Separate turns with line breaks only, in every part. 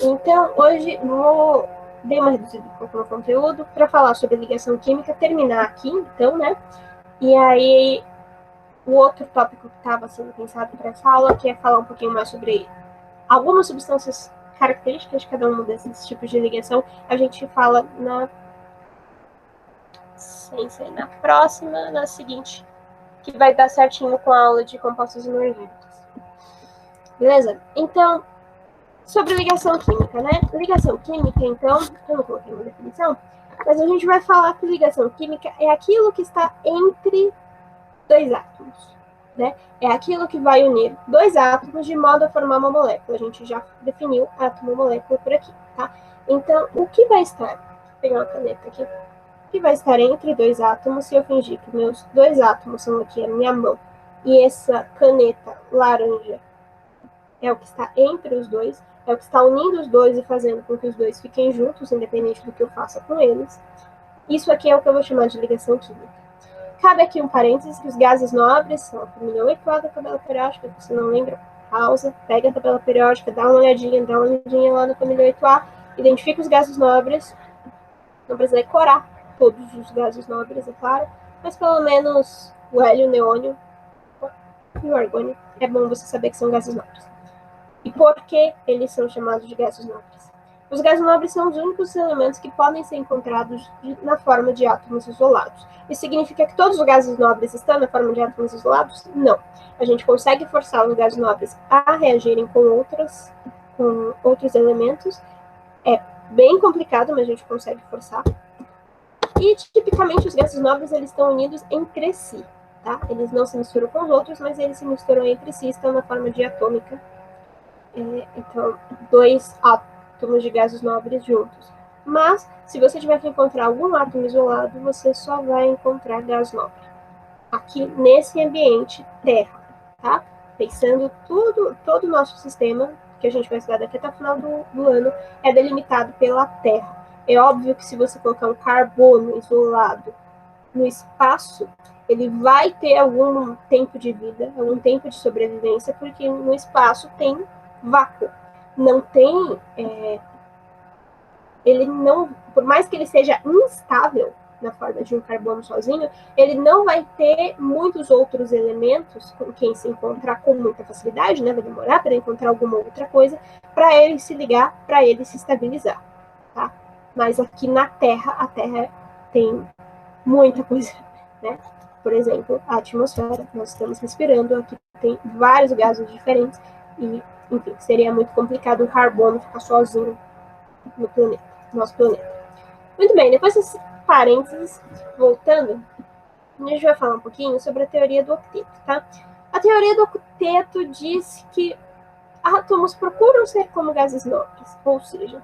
Então, hoje vou dar uma reduzida um pouco no conteúdo para falar sobre ligação química, terminar aqui, então, né? E aí, o outro tópico que estava sendo pensado para essa aula, que é falar um pouquinho mais sobre algumas substâncias características de cada um desses tipos de ligação, a gente fala na próxima, na seguinte, que vai dar certinho com a aula de compostos inorgânicos. Beleza? Então, sobre ligação química, né? Ligação química, então, eu não coloquei uma definição, mas a gente vai falar que ligação química é aquilo que está entre dois átomos, né? É aquilo que vai unir dois átomos de modo a formar uma molécula. A gente já definiu átomo e molécula por aqui, tá? Então, o que vai estar? Vou pegar uma caneta aqui. O que vai estar entre dois átomos se eu fingir que meus dois átomos são aqui a minha mão e essa caneta laranja é o que está entre os dois, é o que está unindo os dois e fazendo com que os dois fiquem juntos, independente do que eu faça com eles. Isso aqui é o que eu vou chamar de ligação química. Cabe aqui um parênteses que os gases nobres são a família 8A da tabela periódica, se você não lembra, pausa, pega a tabela periódica, dá uma olhadinha lá na família 8A, identifica os gases nobres, não precisa decorar todos os gases nobres, é claro, mas pelo menos o hélio, o neônio e o argônio, é bom você saber que são gases nobres. E por que eles são chamados de gases nobres? Os gases nobres são os únicos elementos que podem ser encontrados na forma de átomos isolados. Isso significa que todos os gases nobres estão na forma de átomos isolados? Não. A gente consegue forçar os gases nobres a reagirem com outros elementos. É bem complicado, mas a gente consegue forçar. E, tipicamente, os gases nobres eles estão unidos entre si. Tá? Eles não se misturam com os outros, mas eles se misturam entre si, estão na forma diatômica. Então, dois átomos de gases nobres juntos. Mas, se você tiver que encontrar algum átomo isolado, você só vai encontrar gás nobre. Aqui, nesse ambiente Terra, tá? Pensando todo o nosso sistema, que a gente vai estudar daqui até o final do ano, é delimitado pela Terra. É óbvio que se você colocar um carbono isolado no espaço, ele vai ter algum tempo de vida, algum tempo de sobrevivência, porque no espaço tem vácuo. Não tem. Ele não. Por mais que ele seja instável na forma de um carbono sozinho, ele não vai ter muitos outros elementos com quem se encontrar com muita facilidade, né? Vai demorar para encontrar alguma outra coisa para ele se ligar, para ele se estabilizar. Tá? Mas aqui na Terra, a Terra tem muita coisa, né? Por exemplo, a atmosfera, nós estamos respirando, aqui tem vários gases diferentes e, enfim, seria muito complicado um carbono ficar sozinho no planeta, no nosso planeta. Muito bem, depois desse parênteses, voltando, a gente vai falar um pouquinho sobre a teoria do octeto, tá? A teoria do octeto diz que átomos procuram ser como gases nobres, ou seja,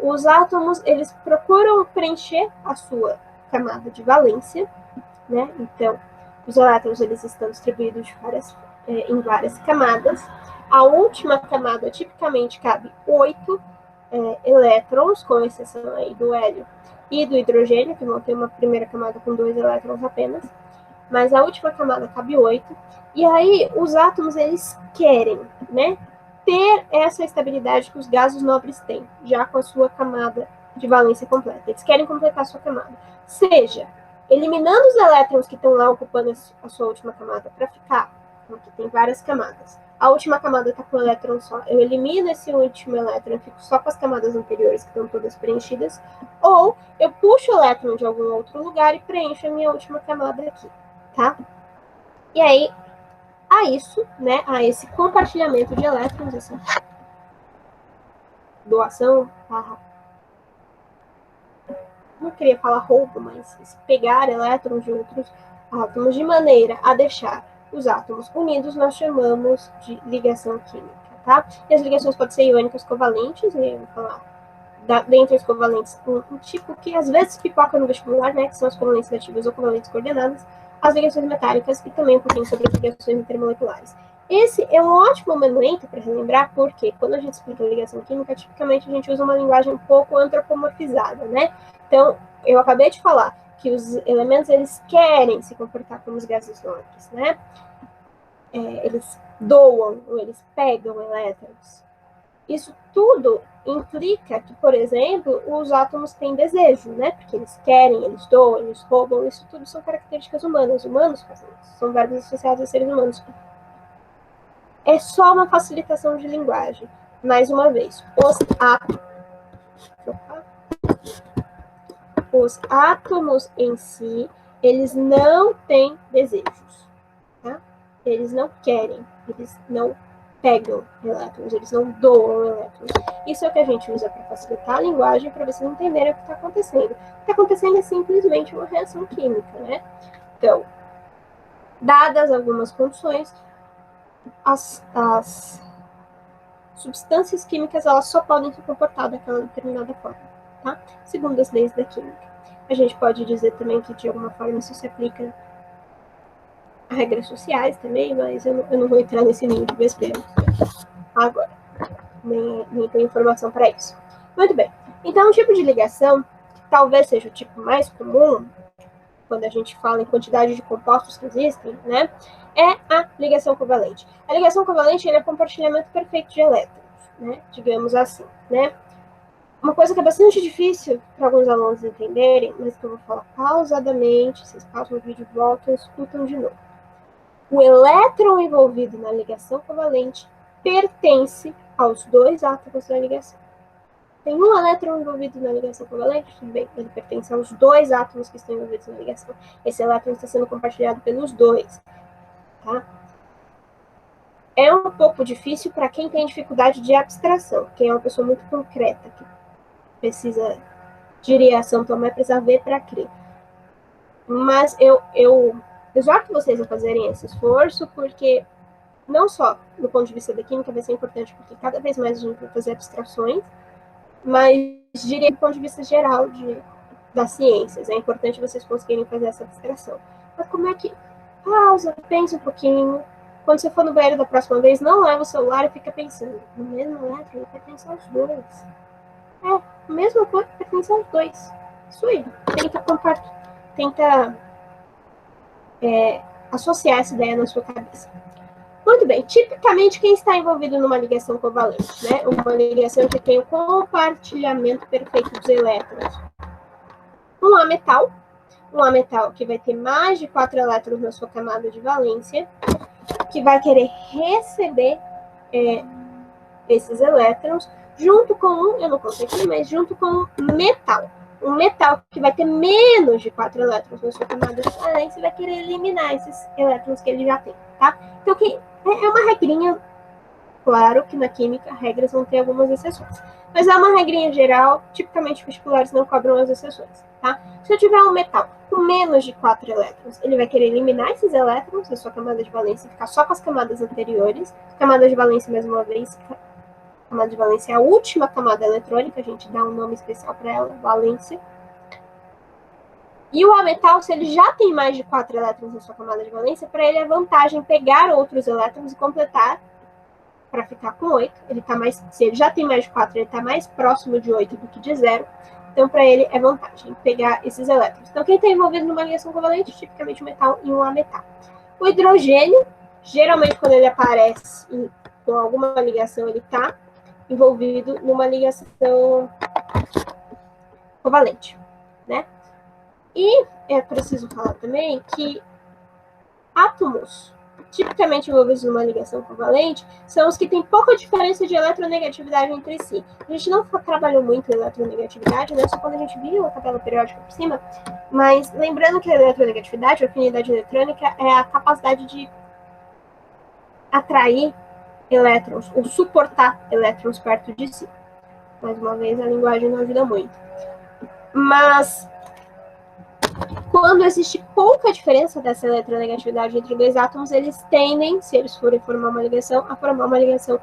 os átomos eles procuram preencher a sua camada de valência, né? Então, os elétrons eles estão distribuídos em várias camadas. A última camada tipicamente cabe 8 elétrons, com exceção aí do hélio e do hidrogênio, que vão ter uma primeira camada com 2 elétrons apenas. Mas a última camada cabe 8. E aí os átomos eles querem, né, ter essa estabilidade que os gases nobres têm, já com a sua camada de valência completa. Eles querem completar a sua camada. Seja eliminando os elétrons que estão lá ocupando a sua última camada para ficar, porque tem várias camadas. A última camada está com um elétron só. Eu elimino esse último elétron e fico só com as camadas anteriores que estão todas preenchidas. Ou eu puxo o elétron de algum outro lugar e preencho a minha última camada aqui, tá? E aí, a isso, né, a esse compartilhamento de elétrons, essa doação, não queria falar roubo, mas pegar elétrons de outros átomos de maneira a deixar os átomos unidos, nós chamamos de ligação química, tá? E as ligações podem ser iônicas covalentes, eu vou falar dentre as covalentes, um tipo que às vezes pipoca no vestibular, né, que são as covalentes negativas ou covalentes coordenadas, as ligações metálicas e também um pouquinho sobre as ligações intermoleculares. Esse é um ótimo momento para relembrar, porque quando a gente explica a ligação química, tipicamente a gente usa uma linguagem um pouco antropomorfizada, né? Então, eu acabei de falar que os elementos, eles querem se comportar como os gases nobres, né? Eles doam, ou eles pegam elétrons. Isso tudo implica que, por exemplo, os átomos têm desejo, né? Porque eles querem, eles doam, eles roubam, isso tudo são características humanas. Humanos fazem isso, são verbos associados a seres humanos. É só uma facilitação de linguagem. Mais uma vez, os átomos em si, eles não têm desejos, tá? Eles não querem, eles não pegam elétrons, eles não doam elétrons. Isso é o que a gente usa para facilitar a linguagem, para vocês entenderem o que está acontecendo. O que está acontecendo é simplesmente uma reação química, né? Então, dadas algumas condições, as substâncias químicas elas só podem se comportar daquela determinada forma, tá? Segundo as leis da química. A gente pode dizer também que, de alguma forma, isso se aplica a regras sociais também, mas eu não vou entrar nesse nível de besteira agora. Nem tenho informação para isso. Muito bem. Então, um tipo de ligação, que talvez seja o tipo mais comum, quando a gente fala em quantidade de compostos que existem, né, é a ligação covalente. A ligação covalente é o compartilhamento perfeito de elétrons, né, digamos assim, né. Uma coisa que é bastante difícil para alguns alunos entenderem, mas que eu vou falar pausadamente, vocês pausam o vídeo, voltam e escutam de novo. O elétron envolvido na ligação covalente pertence aos dois átomos da ligação. Tem um elétron envolvido na ligação covalente? Tudo bem, ele pertence aos dois átomos que estão envolvidos na ligação. Esse elétron está sendo compartilhado pelos dois. Tá? É um pouco difícil para quem tem dificuldade de abstração, quem é uma pessoa muito concreta, que precisa de reação, então vai precisar ver para crer. Mas eu exorto vocês a fazerem esse esforço, porque não só do ponto de vista da química vai ser importante, porque cada vez mais a gente vai fazer abstrações, mas diria do ponto de vista geral das ciências. É importante vocês conseguirem fazer essa abstração. Mas como é que... Pausa, pensa um pouquinho. Quando você for no banheiro da próxima vez, não leva o celular e fica pensando. O mesmo elétron ele pertence aos dois. A mesma coisa pertence aos dois. Isso aí. Tenta associar essa ideia na sua cabeça. Muito bem, tipicamente quem está envolvido numa ligação covalente, né? Uma ligação que tem o compartilhamento perfeito dos elétrons. Um ametal que vai ter mais de 4 elétrons na sua camada de valência, que vai querer receber esses elétrons, junto com eu não contei aqui, mas junto com metal. Um metal que vai ter menos de 4 elétrons na sua camada de valência vai querer eliminar esses elétrons que ele já tem, tá? Então, é uma regrinha, claro que na química regras vão ter algumas exceções, mas é uma regrinha geral, tipicamente vestibulares não cobram as exceções, tá? Se eu tiver um metal com menos de 4 elétrons, ele vai querer eliminar esses elétrons da sua camada de valência e ficar só com as camadas anteriores. Camada de valência, mais uma vez, camada de valência é a última camada eletrônica, a gente dá um nome especial para ela, valência. E o ametal, se ele já tem mais de 4 elétrons na sua camada de valência, para ele é vantagem pegar outros elétrons e completar para ficar com 8. Se ele já tem mais de 4, ele está mais próximo de 8 do que de 0. Então, para ele é vantagem pegar esses elétrons. Então, quem está envolvido numa ligação covalente, tipicamente um metal e um ametal. O hidrogênio, geralmente quando ele aparece com alguma ligação, ele está envolvido numa ligação covalente, né? E é preciso falar também que átomos tipicamente envolvidos numa ligação covalente são os que têm pouca diferença de eletronegatividade entre si. A gente não trabalhou muito em eletronegatividade, né? Só quando a gente viu a tabela periódica por cima, mas lembrando que a eletronegatividade, a afinidade eletrônica, é a capacidade de atrair elétrons ou suportar elétrons perto de si. Mais uma vez, a linguagem não ajuda muito. Mas quando existe pouca diferença dessa eletronegatividade entre dois átomos, eles tendem, se eles forem formar uma ligação, a formar uma ligação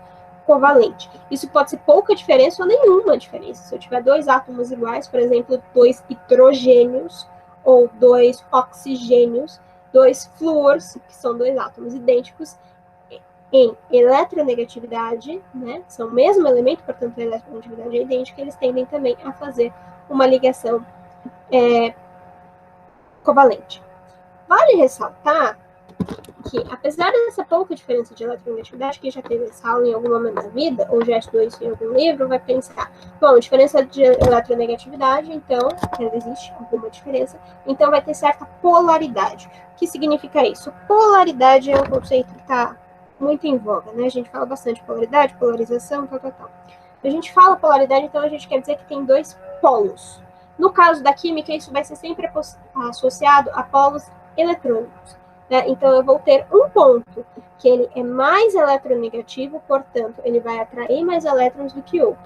covalente. Isso pode ser pouca diferença ou nenhuma diferença. Se eu tiver dois átomos iguais, por exemplo, 2 hidrogênios ou 2 oxigênios, 2 flúors, que são dois átomos idênticos, em eletronegatividade, né, são o mesmo elemento, portanto a eletronegatividade é idêntica, eles tendem também a fazer uma ligação covalente. Vale ressaltar que, apesar dessa pouca diferença de eletronegatividade, que já teve essa aula em algum momento da vida, ou já estudou isso em algum livro, vai pensar, bom, diferença de eletronegatividade, então, existe alguma diferença, então vai ter certa polaridade. O que significa isso? Polaridade é um conceito que está muito em voga, né? A gente fala bastante de polaridade, polarização, tal. A gente fala polaridade, então a gente quer dizer que tem dois polos. No caso da química, isso vai ser sempre associado a polos eletrônicos. Né? Então, eu vou ter um ponto que ele é mais eletronegativo, portanto, ele vai atrair mais elétrons do que outro.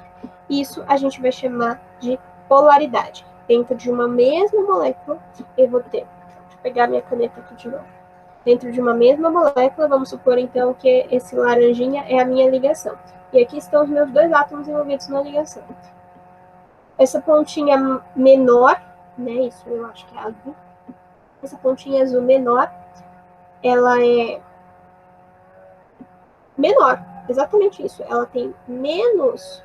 Isso a gente vai chamar de polaridade. Dentro de uma mesma molécula, eu vou ter... Deixa eu pegar minha caneta aqui de novo. Dentro de uma mesma molécula, vamos supor, então, que esse laranjinha é a minha ligação. E aqui estão os meus dois átomos envolvidos na ligação. Essa pontinha menor, né, isso eu acho que é azul, essa pontinha azul menor, ela é menor, exatamente isso. Ela tem menos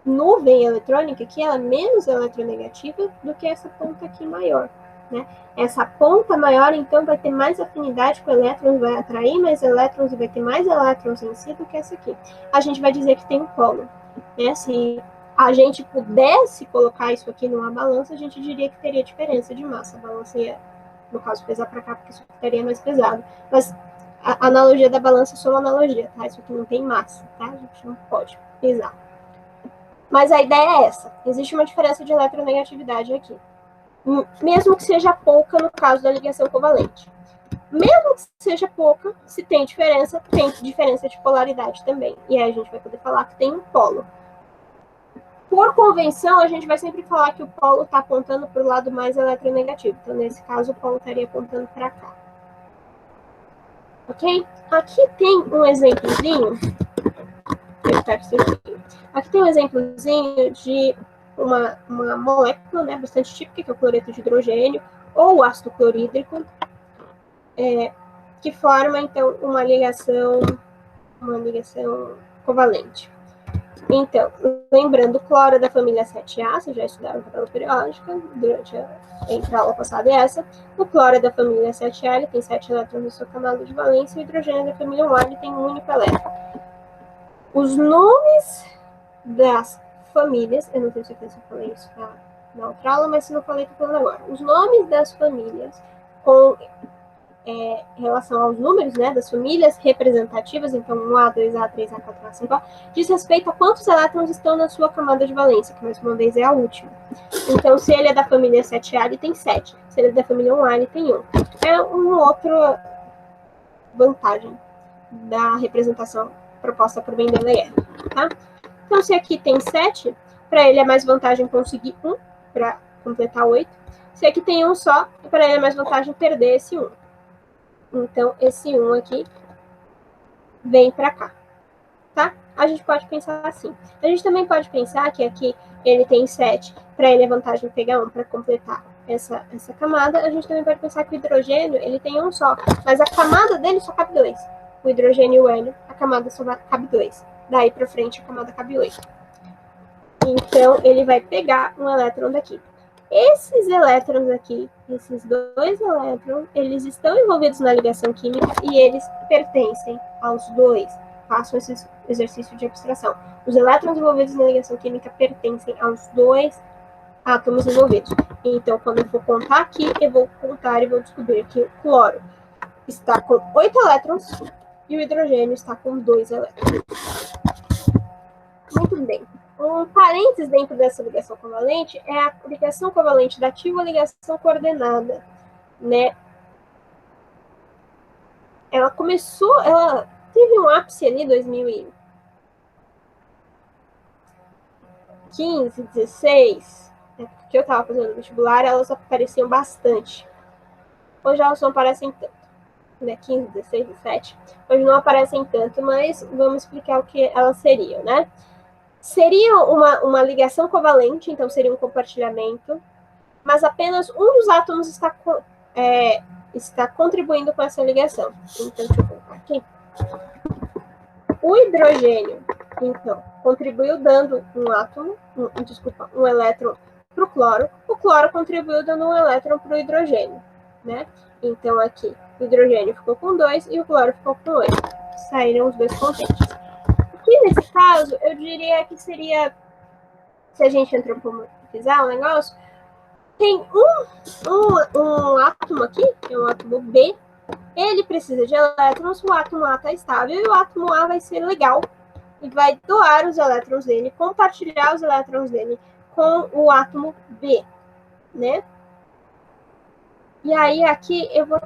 nuvem eletrônica, que ela é menos eletronegativa do que essa ponta aqui maior. Né? Essa ponta maior, então, vai ter mais afinidade com elétrons, vai atrair mais elétrons e vai ter mais elétrons em si do que essa aqui. A gente vai dizer que tem um polo. Né? Se a gente pudesse colocar isso aqui numa balança, a gente diria que teria diferença de massa. A balança ia, no caso, pesar para cá, porque isso teria mais pesado. Mas a analogia da balança é só uma analogia, tá? Isso aqui não tem massa, tá? A gente não pode pesar. Mas a ideia é essa. Existe uma diferença de eletronegatividade aqui. Mesmo que seja pouca no caso da ligação covalente. Mesmo que seja pouca, se tem diferença de polaridade também. E aí a gente vai poder falar que tem um polo. Por convenção, a gente vai sempre falar que o polo está apontando para o lado mais eletronegativo. Então, nesse caso, o polo estaria apontando para cá. Ok? Aqui tem um exemplozinho. Aqui tem um exemplozinho de uma molécula, né, bastante típica, que é o cloreto de hidrogênio, ou o ácido clorídrico, que forma, então, uma ligação covalente. Então, lembrando, o cloro da família 7A, vocês já estudaram a tabela periódica, durante a aula passada essa. O cloro da família 7A, ele tem 7 elétrons na sua camada de valência, e o hidrogênio da família 1A, ele tem um único elétron. Os nomes das famílias, eu não tenho certeza se eu falei isso na outra aula, mas se não falei, estou falando agora. Os nomes das famílias com relação aos números, né, das famílias representativas, então 1A, 2A, 3A, 4A, 5A, diz respeito a quantos elétrons estão na sua camada de valência, que mais uma vez é a última. Então, se ele é da família 7A, ele tem 7. Se ele é da família 1A, ele tem 1. É uma outra vantagem da representação proposta por Mendeleev, tá? Então, se aqui tem 7, para ele é mais vantagem conseguir 1 para completar 8. Se aqui tem 1 só, para ele é mais vantagem perder esse 1. Então, esse 1 aqui vem para cá, tá? A gente pode pensar assim. A gente também pode pensar que aqui ele tem 7, para ele é vantagem pegar 1 para completar essa camada. A gente também pode pensar que o hidrogênio, ele tem 1 só, mas a camada dele só cabe 2. O hidrogênio e o hélio, a camada só cabe 2. Daí para frente, a camada cabe 8. Então, ele vai pegar um elétron daqui. Esses elétrons aqui, esses dois elétrons, eles estão envolvidos na ligação química e eles pertencem aos dois. Façam esse exercício de abstração. Os elétrons envolvidos na ligação química pertencem aos dois átomos envolvidos. Então, quando eu for contar aqui, eu vou contar e vou descobrir que o cloro está com 8 elétrons e o hidrogênio está com 2 elétrons. Muito bem. Um parênteses dentro dessa ligação covalente é a ligação covalente dativa ou ligação coordenada, né? Ela teve um ápice ali em 2015, 16, né, porque eu estava fazendo vestibular, elas apareciam bastante. Hoje elas não aparecem tanto, né? 15, 16, 17. Hoje não aparecem tanto, mas vamos explicar o que elas seriam, né? Seria uma ligação covalente, então seria um compartilhamento, mas apenas um dos átomos está contribuindo com essa ligação. Então, deixa eu colocar aqui. O hidrogênio, então, contribuiu dando um elétron para o cloro contribuiu dando um elétron para o hidrogênio. né? Então, aqui, o hidrogênio ficou com 2 e o cloro ficou com 8. Saíram os dois contentes. Aqui, nesse caso, eu diria que seria, se a gente antropomorfizar o negócio, tem um átomo aqui, que é um átomo B, ele precisa de elétrons, o átomo A está estável e o átomo A vai ser legal e vai doar os elétrons dele, compartilhar os elétrons dele com o átomo B, né? E aí aqui eu vou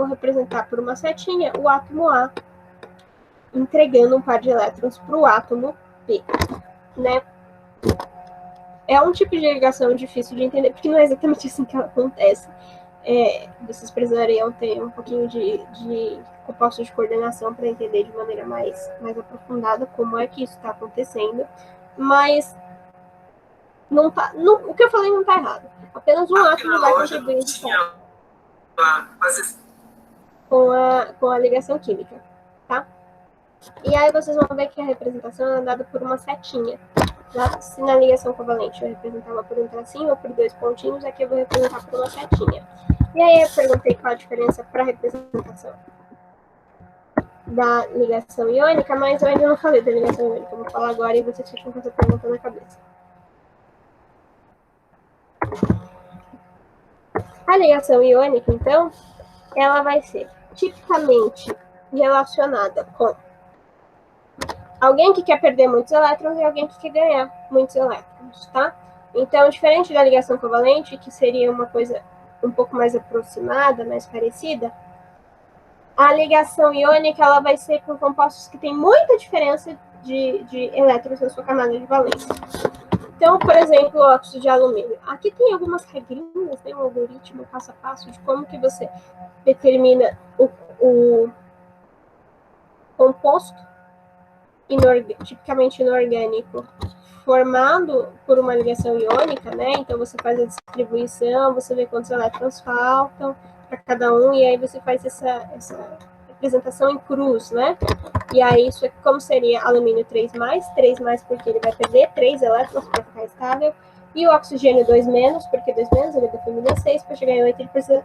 representar por uma setinha o átomo A entregando um par de elétrons para o átomo B, né? É um tipo de ligação difícil de entender, porque não é exatamente assim que ela acontece. Vocês precisariam ter um pouquinho de compostos de coordenação para entender de maneira mais aprofundada como é que isso está acontecendo. Mas não tá, o que eu falei não está errado. Apenas um átomo vai contribuir com a ligação química, tá? E aí vocês vão ver que a representação é dada por uma setinha. Se na ligação covalente eu representava por um tracinho ou por 2 pontinhos, aqui eu vou representar por uma setinha. E aí eu perguntei qual a diferença para a representação da ligação iônica, mas eu ainda não falei da ligação iônica. Eu vou falar agora e vocês ficam com essa pergunta na cabeça. A ligação iônica, então, ela vai ser tipicamente relacionada com alguém que quer perder muitos elétrons e alguém que quer ganhar muitos elétrons, tá? Então, diferente da ligação covalente, que seria uma coisa um pouco mais aproximada, mais parecida, a ligação iônica ela vai ser com compostos que têm muita diferença de elétrons na sua camada de valência. Então, por exemplo, o óxido de alumínio. Aqui tem algumas regrinhas, tem um algoritmo passo a passo de como que você determina o composto tipicamente inorgânico formado por uma ligação iônica, né? Então você faz a distribuição, você vê quantos elétrons faltam para cada um, e aí você faz essa representação em cruz, né? E aí isso é como seria alumínio 3+, porque ele vai perder 3 elétrons para ficar estável, e o oxigênio 2-, porque 2-, ele é da família 6, para chegar em 8 ele precisa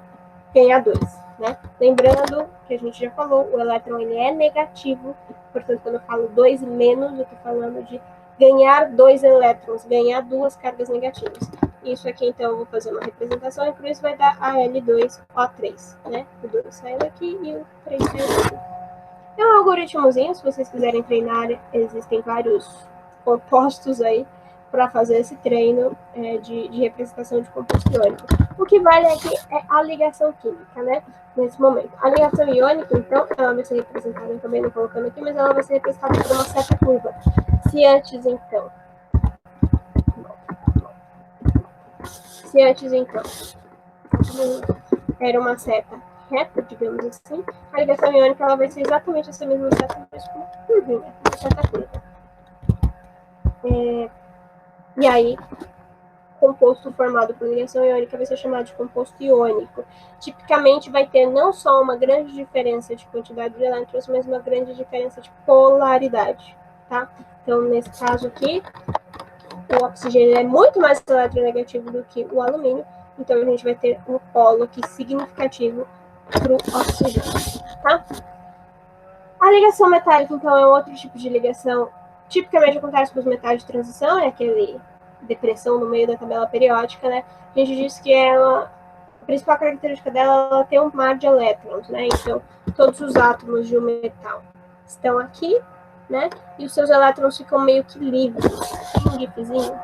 ganhar 2, né? Lembrando que a gente já falou, o elétron ele é negativo, portanto, quando eu falo 2-, eu estou falando de ganhar 2 elétrons, ganhar 2 cargas negativas. Isso aqui, então, eu vou fazer uma representação e por isso vai dar Al2O3, né? O 2 saiu daqui e o 3 saiu daqui. É um algoritmozinho, se vocês quiserem treinar, existem vários compostos aí para fazer esse treino de representação de composto iônico. O que vale aqui é a ligação química, né? Nesse momento. A ligação iônica, então, ela vai ser representada, eu também não colocando aqui, mas ela vai ser representada por uma certa curva. Se antes, então, era uma seta reta, digamos assim, a ligação iônica ela vai ser exatamente essa mesma seta, mas com uma curvinha, uma certa curva. E aí, composto formado por ligação iônica vai ser chamado de composto iônico. Tipicamente vai ter não só uma grande diferença de quantidade de elétrons, mas uma grande diferença de polaridade, tá? Então, nesse caso aqui, o oxigênio é muito mais eletronegativo do que o alumínio, então a gente vai ter um polo aqui significativo para o oxigênio, tá? A ligação metálica, então, é um outro tipo de ligação. Tipicamente acontece com os metais de transição, é aquele depressão no meio da tabela periódica, né? A gente diz que ela, a principal característica dela, ela tem um mar de elétrons, né? Então, todos os átomos de um metal estão aqui, né? E os seus elétrons ficam meio que livres. Tem um gifzinho.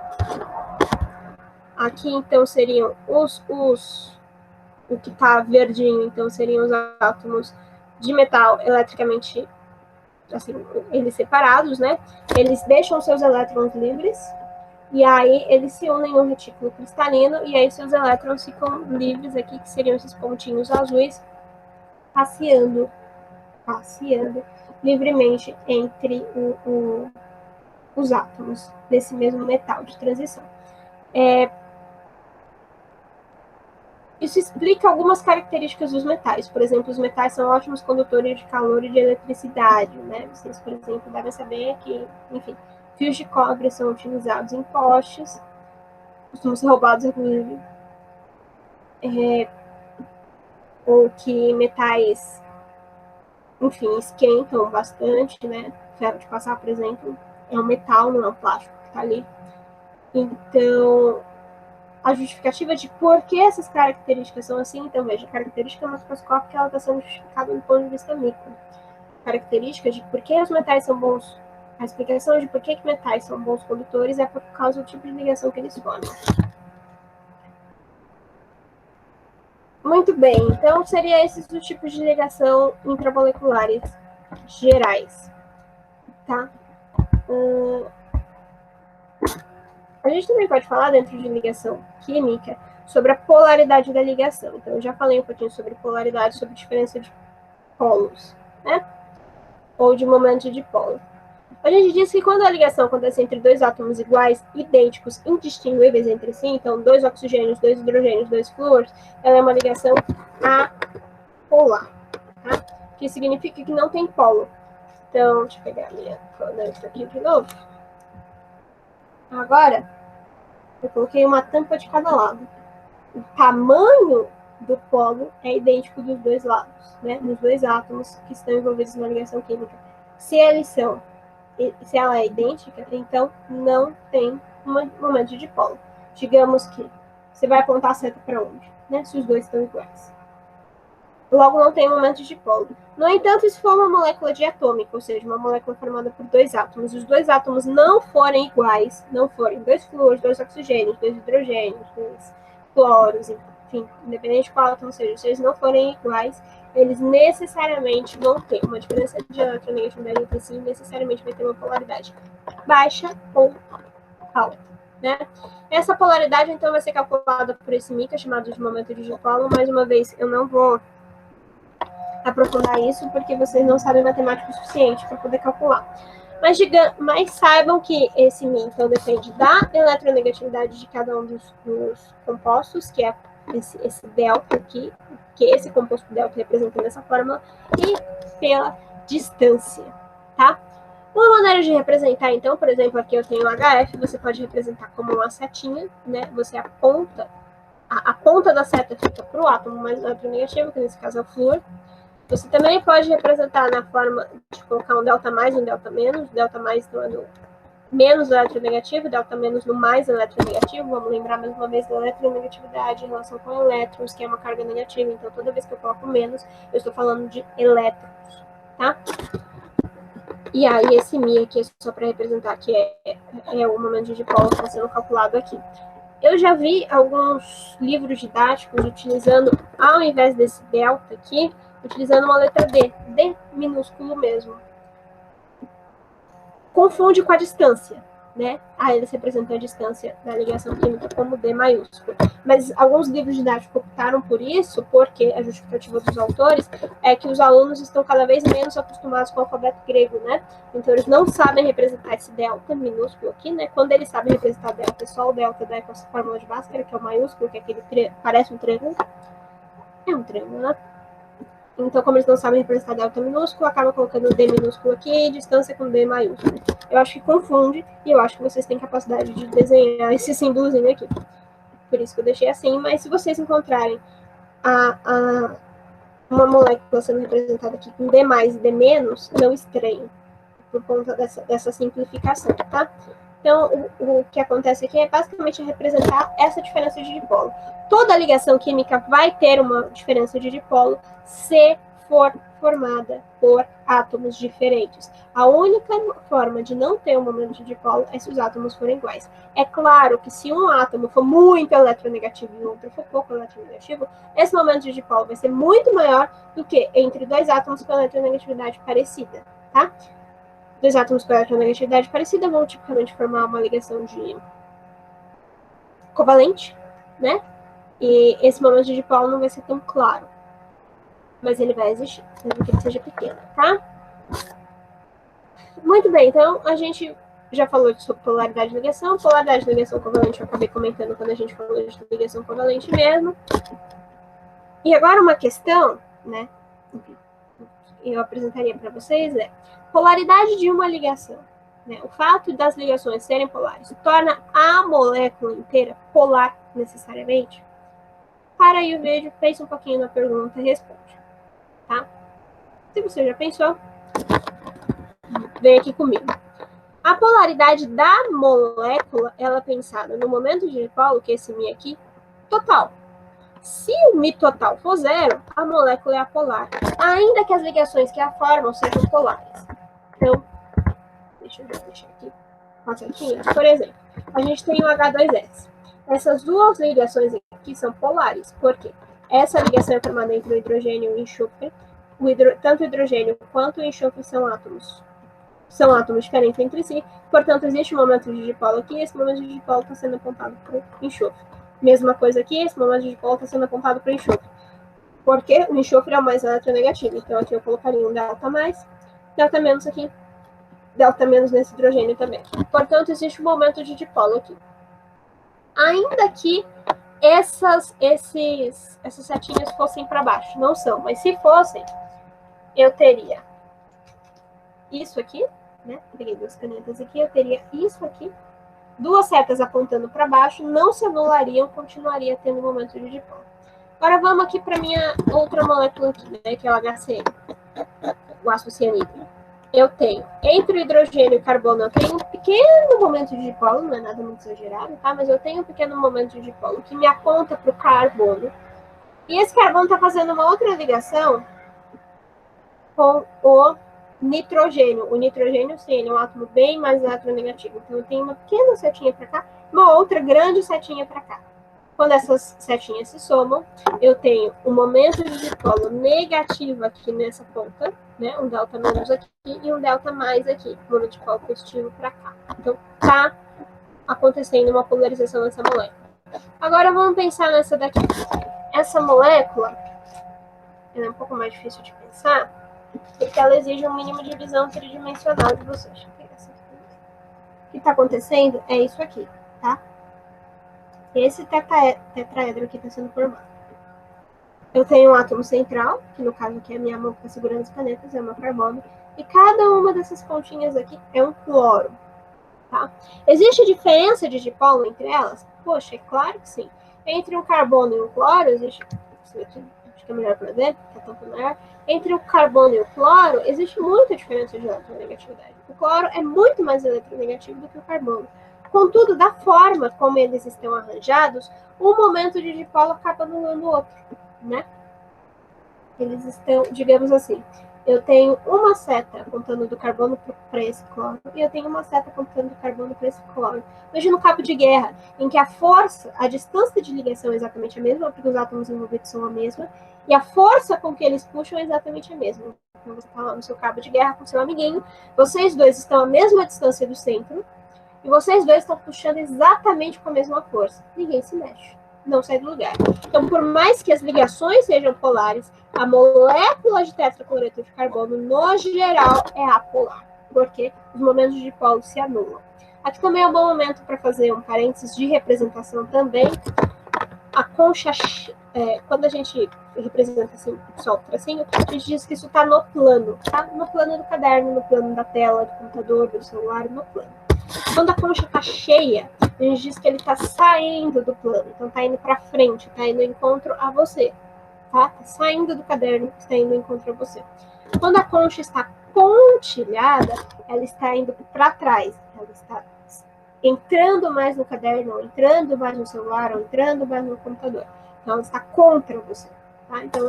Aqui, então, seriam o que tá verdinho, então, seriam os átomos de metal eletricamente, assim, eles separados, né? Eles deixam seus elétrons livres, e aí eles se unem no retículo cristalino, e aí seus elétrons ficam livres aqui, que seriam esses pontinhos azuis, passeando livremente entre os átomos desse mesmo metal de transição. Isso explica algumas características dos metais. Por exemplo, os metais são ótimos condutores de calor e de eletricidade, né? Vocês, por exemplo, devem saber que, enfim, fios de cobre são utilizados em postes, costumam ser roubados, inclusive. ou que metais, enfim, esquentam bastante, né? Ferro de passar, por exemplo, é um metal, não é um plástico que está ali. Então, a justificativa de por que essas características são assim, então veja, a característica macroscópica ela está sendo justificada do ponto de vista micro. Características de por que os metais são bons, a explicação de por que metais são bons condutores é por causa do tipo de ligação que eles formam. Muito bem, então seria esses os tipos de ligação intramoleculares gerais, tá? A gente também pode falar, dentro de ligação química, sobre a polaridade da ligação. Então, eu já falei um pouquinho sobre polaridade, sobre diferença de polos, né? Ou de momento de polo. A gente diz que quando a ligação acontece entre dois átomos iguais, idênticos, indistinguíveis entre si, então dois oxigênios, dois hidrogênios, dois flúoros, ela é uma ligação apolar, tá? Que significa que não tem polo. Então, deixa eu pegar a minha caneta aqui de novo. Agora, eu coloquei uma tampa de cada lado. O tamanho do polo é idêntico dos dois lados, né? Dos dois átomos que estão envolvidos na ligação química. Se ela é idêntica, então não tem um momento de polo. Digamos que você vai apontar a seta para onde, né? Se os dois estão iguais. Logo, não tem momento de polo. No entanto, se for uma molécula diatômica, ou seja, uma molécula formada por dois átomos, e os dois átomos não forem iguais, não forem dois flúoros, dois oxigênios, dois hidrogênios, dois fluoros, enfim, independente de qual átomo seja, se eles não forem iguais, eles necessariamente vão ter uma diferença de eletronegatividade entre si, necessariamente vai ter uma polaridade baixa ou alta, né? Essa polaridade, então, vai ser calculada por esse mica, chamado de momento de dipolo. Mais uma vez, eu não vou aprofundar isso, porque vocês não sabem matemática o suficiente para poder calcular. Mas saibam que esse μ, então, depende da eletronegatividade de cada um dos compostos, que é esse delta aqui, que esse composto delta representa dessa fórmula, e pela distância, tá? Uma maneira de representar, então, por exemplo, aqui eu tenho HF, você pode representar como uma setinha, né? Você aponta, a ponta da seta fica para o átomo mais eletronegativo, que nesse caso é o flúor. Você também pode representar na forma de colocar um delta mais e um delta menos. Delta mais no menos eletronegativo, delta menos no mais eletronegativo. Vamos lembrar mais uma vez da eletronegatividade em relação com elétrons, que é uma carga negativa. Então, toda vez que eu coloco menos, eu estou falando de elétrons, tá? E aí, esse μ aqui é só para representar que é o momento de dipolo que está sendo calculado aqui. Eu já vi alguns livros didáticos utilizando, ao invés desse delta aqui, utilizando uma letra D minúsculo mesmo. Confunde com a distância, né? Aí eles representam a distância da ligação química como D maiúsculo. Mas alguns livros didáticos optaram por isso, porque a justificativa dos autores é que os alunos estão cada vez menos acostumados com o alfabeto grego, né? Então eles não sabem representar esse delta minúsculo aqui, né? Quando eles sabem representar delta, é só o delta da fórmula de Bhaskara, que é o maiúsculo, que é aquele parece um triângulo. É um triângulo, né? Então, como eles não sabem representar delta minúsculo, acaba colocando D minúsculo aqui e distância com D maiúsculo. Eu acho que confunde e eu acho que vocês têm capacidade de desenhar esse símbolozinho aqui. Por isso que eu deixei assim, mas se vocês encontrarem uma molécula sendo representada aqui com D mais e D menos, não estranhem, por conta dessa simplificação, tá? Então, o que acontece aqui é basicamente representar essa diferença de dipolo. Toda ligação química vai ter uma diferença de dipolo se for formada por átomos diferentes. A única forma de não ter um momento de dipolo é se os átomos forem iguais. É claro que se um átomo for muito eletronegativo e o outro for pouco eletronegativo, esse momento de dipolo vai ser muito maior do que entre dois átomos com eletronegatividade parecida, tá? Dois átomos com eletronegatividade parecida vão tipicamente formar uma ligação de covalente, né? E esse momento de dipolo não vai ser tão claro, mas ele vai existir, mesmo que ele seja pequeno, tá? Muito bem, então a gente já falou sobre polaridade de ligação. Polaridade de ligação covalente eu acabei comentando quando a gente falou de ligação covalente mesmo. E agora uma questão, né? Eu apresentaria para vocês é polaridade de uma ligação. Né? O fato das ligações serem polares torna a molécula inteira polar necessariamente? para aí o vídeo, pense um pouquinho na pergunta e responde, tá? Se você já pensou, vem aqui comigo. A polaridade da molécula, ela é pensada no momento de dipolo, que é esse Mi aqui, total. Se o Mi total for zero, a molécula é apolar, ainda que as ligações que a formam sejam polares. Então, deixa eu deixar aqui uma setinha. Por exemplo, a gente tem o H2S. Essas duas ligações aqui são polares, porque essa ligação é formada entre o hidrogênio e o enxofre. Tanto o hidrogênio quanto o enxofre são átomos diferentes entre si, portanto, existe um momento de dipolo aqui, esse momento de dipolo está sendo apontado para o enxofre. Mesma coisa aqui, esse momento de dipolo está sendo apontado para o enxofre. Porque o enxofre é o mais eletronegativo, então aqui eu colocaria um delta mais, delta menos aqui, delta menos nesse hidrogênio também. Portanto, existe um momento de dipolo aqui. Ainda que essas setinhas fossem para baixo, não são, mas se fossem, eu teria isso aqui, né? Peguei duas canetas aqui, eu teria isso aqui, duas setas apontando para baixo, não se anulariam, continuaria tendo momento de dipolo. Agora vamos aqui para minha outra molécula aqui, né, que é o HCl, o ácido cianídrico. Eu tenho, entre o hidrogênio e o carbono, eu tenho um pequeno momento de dipolo, não é nada muito exagerado, tá? Mas eu tenho um pequeno momento de dipolo que me aponta para o carbono. E esse carbono está fazendo uma outra ligação com o nitrogênio. O nitrogênio, sim, ele é um átomo bem mais eletronegativo. Então, eu tenho uma pequena setinha para cá, uma outra grande setinha para cá. Quando essas setinhas se somam, eu tenho um momento de dipolo negativo aqui nessa ponta, né? Um delta menos aqui e um delta mais aqui, momento de dipolo positivo para cá. Então, tá acontecendo uma polarização dessa molécula. Agora, vamos pensar nessa daqui. Essa molécula, ela é um pouco mais difícil de pensar, porque ela exige um mínimo de visão tridimensional de vocês. Deixa eu pegar essa aqui. O que está acontecendo é isso aqui, tá? Esse tetraedro aqui está sendo formado. Eu tenho um átomo central, que no caso aqui é a minha mão que está segurando as canetas, é o meu carbono, e cada uma dessas pontinhas aqui é um cloro, tá? Existe diferença de dipolo entre elas? Poxa, é claro que sim. Entre um carbono e um cloro, existe... Isso aqui, acho que é melhor para ver, que é tanto maior. Entre o carbono e o cloro, existe muita diferença de eletronegatividade. O cloro é muito mais eletronegativo do que o carbono. Contudo, da forma como eles estão arranjados, um momento de dipolo acaba anulando o outro, né? Eles estão, digamos assim, eu tenho uma seta apontando do carbono para esse cloro e eu tenho uma seta apontando do carbono para esse cloro. Imagina um cabo de guerra, em que a força, a distância de ligação é exatamente a mesma, porque os átomos envolvidos são a mesma, e a força com que eles puxam é exatamente a mesma. Então você está lá no seu cabo de guerra com seu amiguinho, vocês dois estão à mesma distância do centro, e vocês dois estão puxando exatamente com a mesma força. Ninguém se mexe, não sai do lugar. Então, por mais que as ligações sejam polares, a molécula de tetracloreto de carbono, no geral, é apolar, porque os momentos de dipolo se anulam. Aqui também é um bom momento para fazer um parênteses de representação também. A concha, quando a gente representa assim, só o tracinho, a gente diz que isso está no plano, tá? No plano do caderno, no plano da tela, do computador, do celular, no plano. Quando a concha está cheia, a gente diz que ele está saindo do plano, então está indo para frente, está indo em encontro a você, tá? Está saindo do caderno, está indo em encontro a você. Quando a concha está pontilhada, ela está indo para trás, ela está entrando mais no caderno, ou entrando mais no celular, ou entrando mais no computador. Então, ela está contra você, tá? Então,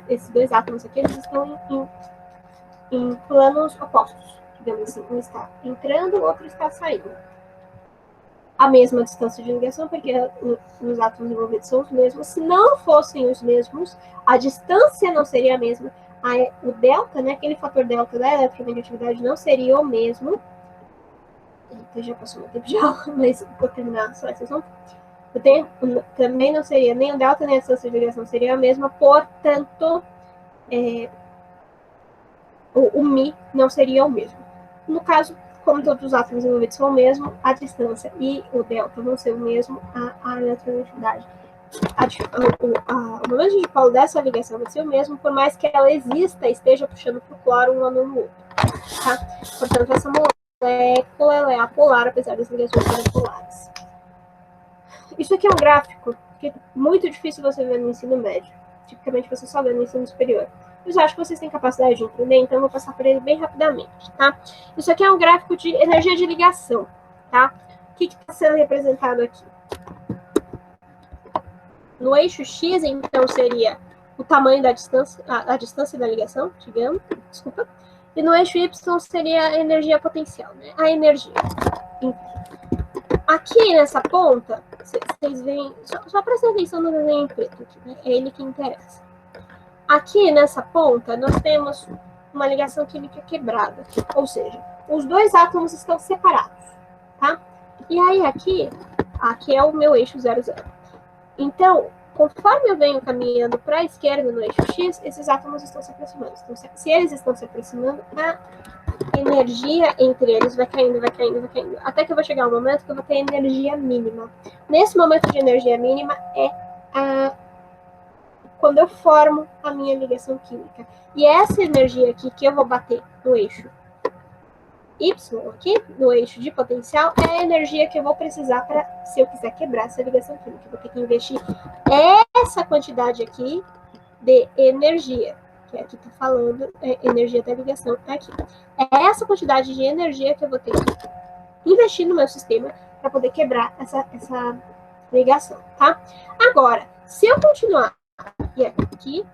esses dois átomos aqui, eles estão em planos opostos. Digamos assim, um está entrando, o outro está saindo. A mesma distância de ligação, porque os átomos envolvidos são os mesmos. Se não fossem os mesmos, a distância não seria a mesma. O delta, né, aquele fator delta da eletronegatividade não seria o mesmo. Já passou meu tempo de aula, mas vou terminar só essa sessão. Também não seria nem o delta, nem a distância de ligação seria a mesma, portanto, o Mi não seria o mesmo. No caso, como todos os átomos envolvidos são o mesmo, a distância e o delta vão ser o mesmo, a eletronegatividade. O momento de dipolo dessa ligação vai ser o mesmo, por mais que ela exista e esteja puxando para o cloro um ano no outro. Tá? Portanto, essa molécula ela é apolar, apesar das ligações serem polares. Isso aqui é um gráfico que é muito difícil você ver no ensino médio. Tipicamente você só vê no ensino superior. Eu acho que vocês têm capacidade de entender, então eu vou passar por ele bem rapidamente, tá? Isso aqui é um gráfico de energia de ligação, tá? O que está sendo representado aqui? No eixo X, então, seria o tamanho da distância, a distância da ligação, digamos, desculpa. E no eixo Y seria a energia potencial, né? A energia. Aqui nessa ponta, vocês veem, só prestem atenção no desenho em preto aqui, né? É ele que interessa. Aqui nessa ponta, nós temos uma ligação química quebrada, ou seja, os dois átomos estão separados, tá? E aí aqui é o meu eixo 0, 0. Então, conforme eu venho caminhando para a esquerda no eixo X, esses átomos estão se aproximando. Então, se eles estão se aproximando, a energia entre eles vai caindo, vai caindo, vai caindo. Até que eu vou chegar um momento que eu vou ter energia mínima. Nesse momento de energia mínima quando eu formo a minha ligação química. E essa energia aqui que eu vou bater no eixo Y aqui, no eixo de potencial, é a energia que eu vou precisar para, se eu quiser quebrar essa ligação química. Eu vou ter que investir essa quantidade aqui de energia, que aqui está falando, energia da ligação aqui. É essa quantidade de energia que eu vou ter que investir no meu sistema para poder quebrar essa ligação, tá? Agora, se eu continuar e aqui,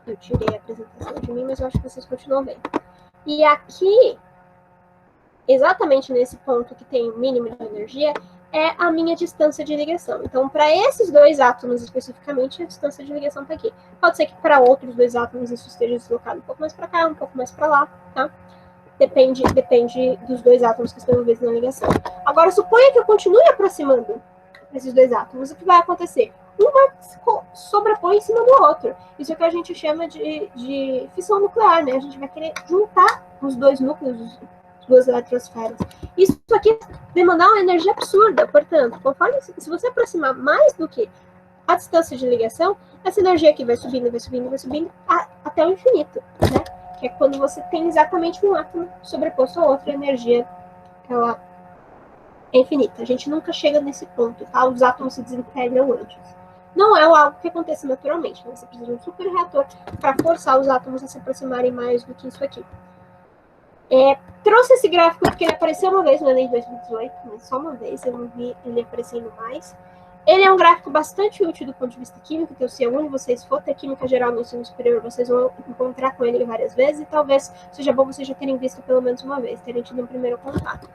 eu tirei a apresentação de mim, mas eu acho que vocês continuam bem. E aqui, exatamente nesse ponto que tem o mínimo de energia, é a minha distância de ligação. Então, para esses dois átomos especificamente, a distância de ligação está aqui. Pode ser que para outros dois átomos isso esteja deslocado um pouco mais para cá, um pouco mais para lá, tá? Depende dos dois átomos que estão envolvidos na ligação. Agora, suponha que eu continue aproximando esses dois átomos. O que vai acontecer? Um vai sobrepor em cima do outro. Isso é o que a gente chama de fissão nuclear, né? A gente vai querer juntar os dois núcleos, as duas eletrosferas. Isso aqui demandar uma energia absurda. Portanto, conforme se você aproximar mais do que a distância de ligação, essa energia aqui vai subindo, vai subindo, vai subindo até o infinito, né? Que é quando você tem exatamente um átomo sobreposto ao outro, a energia ela é infinita. A gente nunca chega nesse ponto, tá? Os átomos se desintegram antes. Não é algo que acontece naturalmente, né? Você precisa de um super reator para forçar os átomos a se aproximarem mais do que isso aqui. Trouxe esse gráfico porque ele apareceu uma vez no Enem 2018, mas só uma vez, eu não vi ele aparecendo mais. Ele é um gráfico bastante útil do ponto de vista químico, que eu sei onde vocês for ter química geral no ensino superior, vocês vão encontrar com ele várias vezes, e talvez seja bom vocês já terem visto pelo menos uma vez, terem tido um primeiro contato.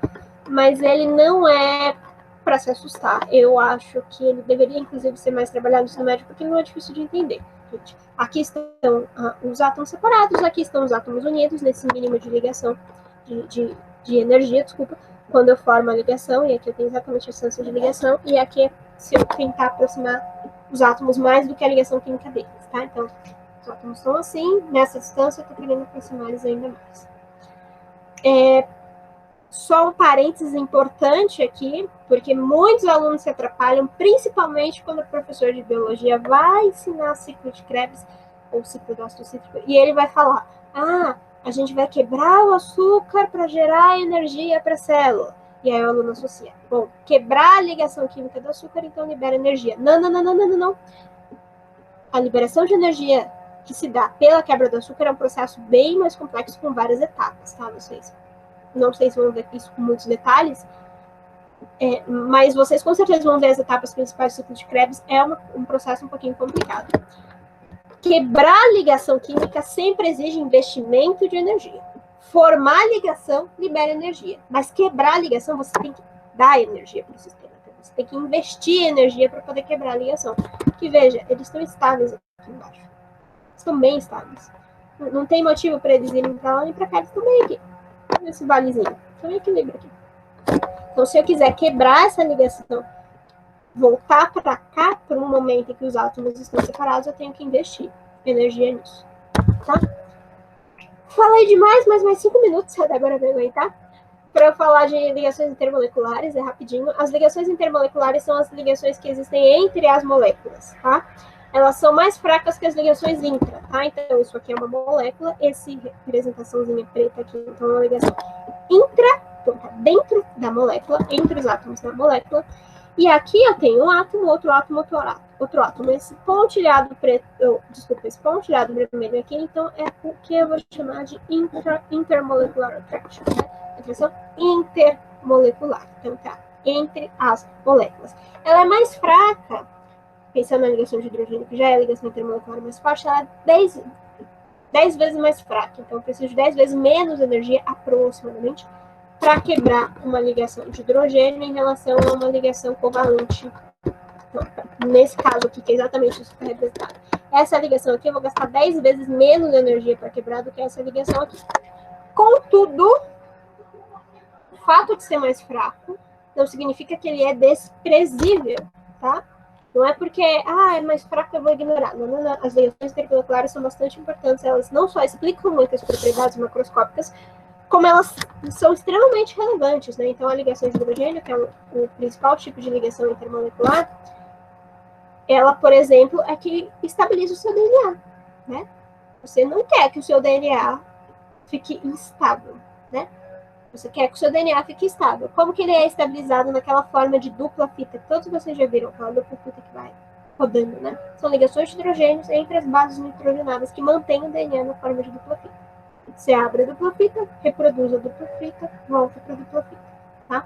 Mas ele não é para se assustar. Eu acho que ele deveria, inclusive, ser mais trabalhado no ensino médio, porque não é difícil de entender. Gente, aqui estão os átomos separados, aqui estão os átomos unidos, nesse mínimo de ligação, de energia, desculpa, quando eu formo a ligação, e aqui eu tenho exatamente a distância de ligação, e aqui é se eu tentar aproximar os átomos mais do que a ligação química deles, tá? Então, os átomos estão assim, nessa distância, eu estou querendo aproximar eles ainda mais. Só um parênteses importante aqui, porque muitos alunos se atrapalham, principalmente quando o professor de biologia vai ensinar ciclo de Krebs, ou ciclo do ácido cítrico, e ele vai falar, a gente vai quebrar o açúcar para gerar energia para a célula. E aí o aluno associa, bom, quebrar a ligação química do açúcar, então libera energia. Não. A liberação de energia que se dá pela quebra do açúcar é um processo bem mais complexo, com várias etapas, tá? Não sei se vão ver isso com muitos detalhes, mas vocês com certeza vão ver as etapas principais do ciclo de Krebs, é um processo um pouquinho complicado. Quebrar a ligação química sempre exige investimento de energia. Formar a ligação libera energia, mas quebrar a ligação você tem que dar energia para o sistema. Então você tem que investir energia para poder quebrar a ligação. Que veja, eles estão estáveis aqui embaixo. Estão bem estáveis. Não tem motivo para eles irem para lá nem para cá, eles estão bem aqui. Nesse valezinho. Estão em equilíbrio aqui. Então se eu quiser quebrar essa ligação, voltar para cá, por um momento em que os átomos estão separados, eu tenho que investir energia nisso, tá? Falei demais, mas mais 5 minutos até agora vai aguentar. Para eu falar de ligações intermoleculares, é rapidinho. As ligações intermoleculares são as ligações que existem entre as moléculas, tá? Elas são mais fracas que as ligações intra, tá? Então, isso aqui é uma molécula, esse representaçãozinha preta aqui, então é uma ligação intra, então tá dentro da molécula, entre os átomos da molécula. E aqui eu tenho um átomo, outro átomo, outro átomo. Esse pontilhado preto, esse pontilhado vermelho aqui, então é o que eu vou chamar de intermolecular attraction, né? Atração intermolecular. Então tá entre as moléculas. Ela é mais fraca, pensando na ligação de hidrogênio, que já é a ligação intermolecular mais forte, ela é 10 vezes mais fraca. Então eu preciso de 10 vezes menos energia, aproximadamente, para quebrar uma ligação de hidrogênio em relação a uma ligação covalente. Então, nesse caso aqui, que é exatamente isso que está representado. Essa ligação aqui, eu vou gastar 10 vezes menos energia para quebrar do que essa ligação aqui. Contudo, o fato de ser mais fraco não significa que ele é desprezível, tá? Não é porque, é mais fraco, eu vou ignorar. Não, não, não. As ligações intermoleculares são bastante importantes. Elas não só explicam muitas propriedades macroscópicas, como elas são extremamente relevantes, né? Então, a ligação de hidrogênio, que é o principal tipo de ligação intermolecular, ela, por exemplo, é que estabiliza o seu DNA, né? Você não quer que o seu DNA fique instável, né? Você quer que o seu DNA fique estável. Como que ele é estabilizado naquela forma de dupla fita? Todos vocês já viram aquela dupla fita que vai rodando, né? São ligações de hidrogênios entre as bases nitrogenadas que mantêm o DNA na forma de dupla fita. Você abre a dupla fita, reproduz a dupla fita, volta para a dupla fita, tá?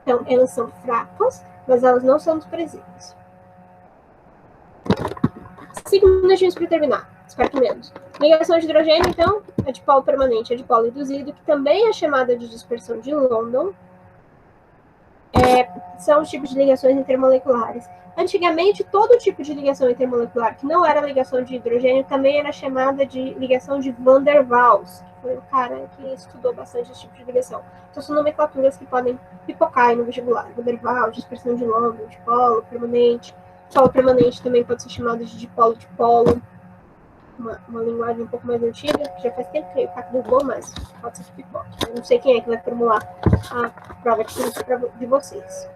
Então, elas são fracas, mas elas não são desprezíveis. 5 minutinhos para terminar, espero que menos. Ligação de hidrogênio, então, é dipolo permanente, é dipolo induzido, que também é chamada de dispersão de London. São os tipos de ligações intermoleculares. Antigamente, todo tipo de ligação intermolecular que não era ligação de hidrogênio também era chamada de ligação de Van der Waals, que foi o cara que estudou bastante esse tipo de ligação. Então, são nomenclaturas que podem pipocar aí no vestibular. Van der Waals, dispersão de London, dipolo permanente. Dipolo permanente também pode ser chamado de dipolo-dipolo. Uma linguagem um pouco mais antiga, que já faz tempo que o Caco derrubou, mas pode ser que pipoque. Eu não sei quem é que vai formular a prova de vocês.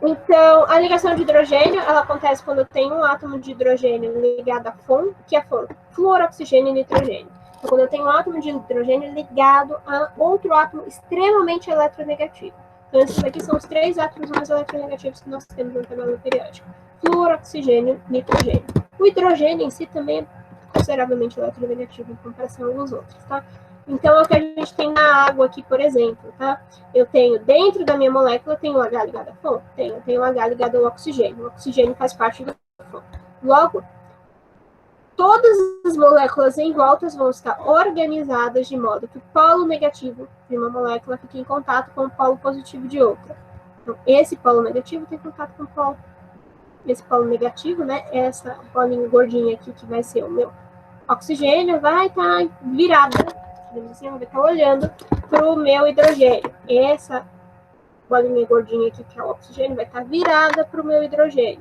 Então, a ligação de hidrogênio, ela acontece quando tem um átomo de hidrogênio ligado a FON, que é FON, fluoroxigênio e nitrogênio. Então, quando eu tenho um átomo de hidrogênio ligado a outro átomo extremamente eletronegativo. Então, esses aqui são os 3 átomos mais eletronegativos que nós temos na tabela periódica. Fluoroxigênio, nitrogênio. O hidrogênio em si também é consideravelmente eletronegativo em comparação aos outros, tá? Então, é o que a gente tem na água aqui, por exemplo, tá? Eu tenho, dentro da minha molécula, eu tenho o H ligado a FON? Eu tenho o H ligado ao oxigênio. O oxigênio faz parte do FON. Logo, todas as moléculas em volta vão estar organizadas de modo que o polo negativo de uma molécula fique em contato com o polo positivo de outra. Então, esse polo negativo tem contato com o polo. Esse polo negativo, né? Essa bolinha gordinha aqui, que vai ser o meu oxigênio, vai estar virada. Assim, vai estar olhando para o meu hidrogênio. Essa bolinha gordinha aqui, que é o oxigênio, vai estar virada para o meu hidrogênio.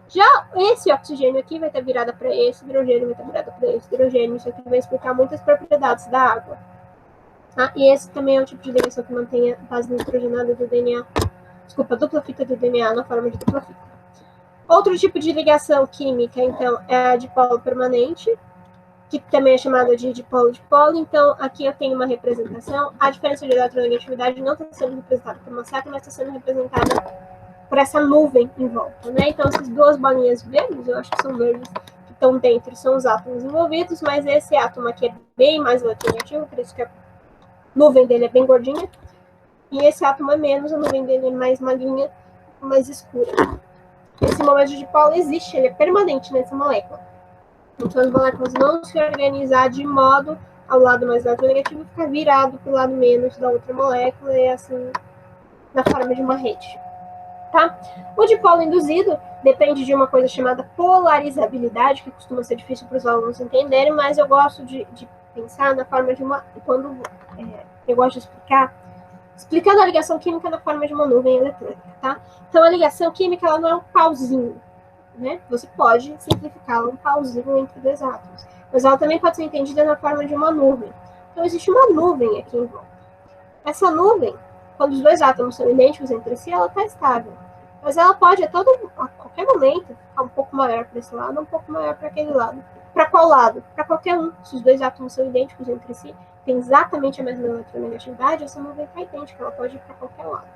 Já esse oxigênio aqui vai estar virada para esse hidrogênio, vai estar virada para esse hidrogênio. Isso aqui vai explicar muitas propriedades da água. Tá? E esse também é o tipo de ligação que mantém a base nitrogenada do DNA. Desculpa, a dupla fita do DNA na forma de dupla fita. Outro tipo de ligação química, então, é a dipolo permanente, que também é chamada de dipolo-dipolo. Então, aqui eu tenho uma representação. A diferença de eletronegatividade não está sendo representada por uma seta, mas está sendo representada por essa nuvem em volta, né? Então, essas duas bolinhas verdes, eu acho que são verdes, que estão dentro, são os átomos envolvidos, mas esse átomo aqui é bem mais eletronegativo, por isso que a nuvem dele é bem gordinha. E esse átomo é menos, a nuvem dele é mais magrinha, mais escura. Esse momento de dipolo existe, ele é permanente nessa molécula. Então, as moléculas vão se organizar de modo ao lado mais eletronegativo ficar virado para o lado menos da outra molécula e assim, na forma de uma rede. Tá? O dipolo induzido depende de uma coisa chamada polarizabilidade, que costuma ser difícil para os alunos entenderem, mas eu gosto de pensar na forma de uma... eu gosto de explicando a ligação química na forma de uma nuvem eletrônica, tá? Então, a ligação química, ela não é um pauzinho, né? Você pode simplificá-la um pauzinho entre 2 átomos, mas ela também pode ser entendida na forma de uma nuvem. Então, existe uma nuvem aqui em volta. Essa nuvem, quando os 2 átomos são idênticos entre si, ela está estável. Mas ela pode, a qualquer momento, ficar um pouco maior para esse lado, um pouco maior para aquele lado. Para qual lado? Para qualquer um. Se os 2 átomos são idênticos entre si, tem exatamente a mesma eletronegatividade, essa nuvem está idêntica, ela pode ir para qualquer lado.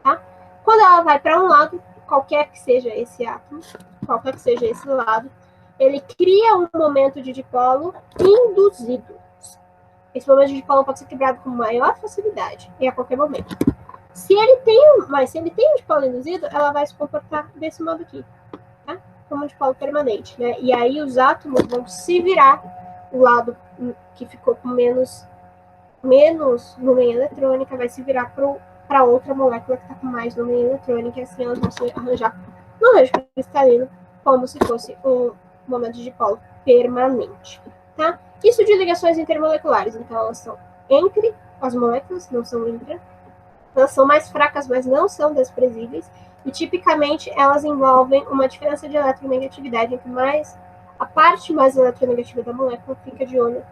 Tá? Quando ela vai para um lado, qualquer que seja esse átomo, qualquer que seja esse lado, ele cria um momento de dipolo induzido. Esse momento de dipolo pode ser quebrado com maior facilidade e a qualquer momento. Se ele tem um dipolo induzido, ela vai se comportar desse modo aqui, tá? Como um dipolo permanente, né? E aí os átomos vão se virar, o lado que ficou com menos nuvem eletrônica vai se virar para outra molécula que está com mais nuvem eletrônica, e assim elas vão se arranjar no range cristalino como se fosse um momento de dipolo permanente, tá? Isso de ligações intermoleculares, então elas são entre as moléculas, não são intra. Elas são mais fracas, mas não são desprezíveis, e tipicamente elas envolvem uma diferença de eletronegatividade em que a parte mais eletronegativa da molécula fica de olho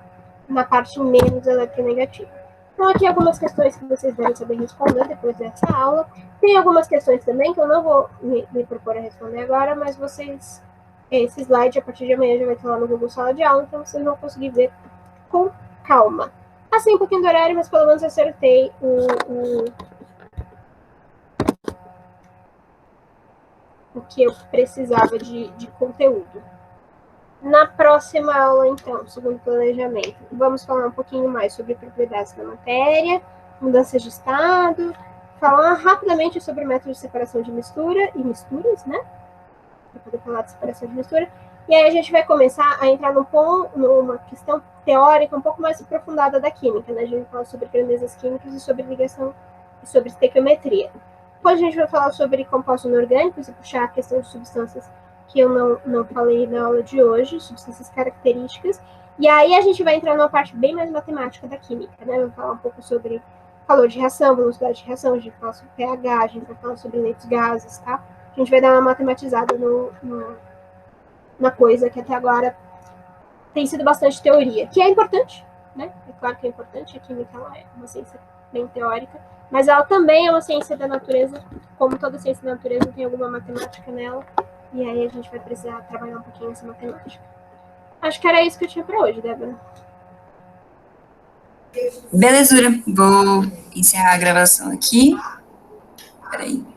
na parte menos eletronegativa. Então, aqui algumas questões que vocês devem saber responder depois dessa aula. Tem algumas questões também que eu não vou me propor a responder agora, mas esse slide, a partir de amanhã, já vai estar lá no Google Sala de Aula, então vocês vão conseguir ver com calma. Passei um pouquinho do horário, mas pelo menos acertei o que eu precisava de conteúdo. Na próxima aula, então, segundo o planejamento, vamos falar um pouquinho mais sobre propriedades da matéria, mudanças de estado, falar rapidamente sobre métodos de separação de mistura e misturas, né? Para poder falar de separação de mistura. E aí a gente vai começar a entrar numa questão teórica um pouco mais aprofundada da química, né? A gente vai falar sobre grandezas químicas e sobre ligação e sobre estequiometria. Depois a gente vai falar sobre compostos inorgânicos e puxar a questão de substâncias que eu não falei na aula de hoje, substâncias características. E aí a gente vai entrar numa parte bem mais matemática da química, né? Vamos falar um pouco sobre calor de reação, velocidade de reação, a gente vai falar sobre pH, a gente vai falar sobre leitos gases, tá? A gente vai dar uma matematizada na coisa que até agora tem sido bastante teoria, que é importante, né? É claro que é importante, a química ela é uma ciência bem teórica, mas ela também é uma ciência da natureza, como toda ciência da natureza tem alguma matemática nela, e aí a gente vai precisar trabalhar um pouquinho essa matemática. Acho que era isso que eu tinha para hoje, Débora.
Belezura, vou encerrar a gravação aqui. Peraí.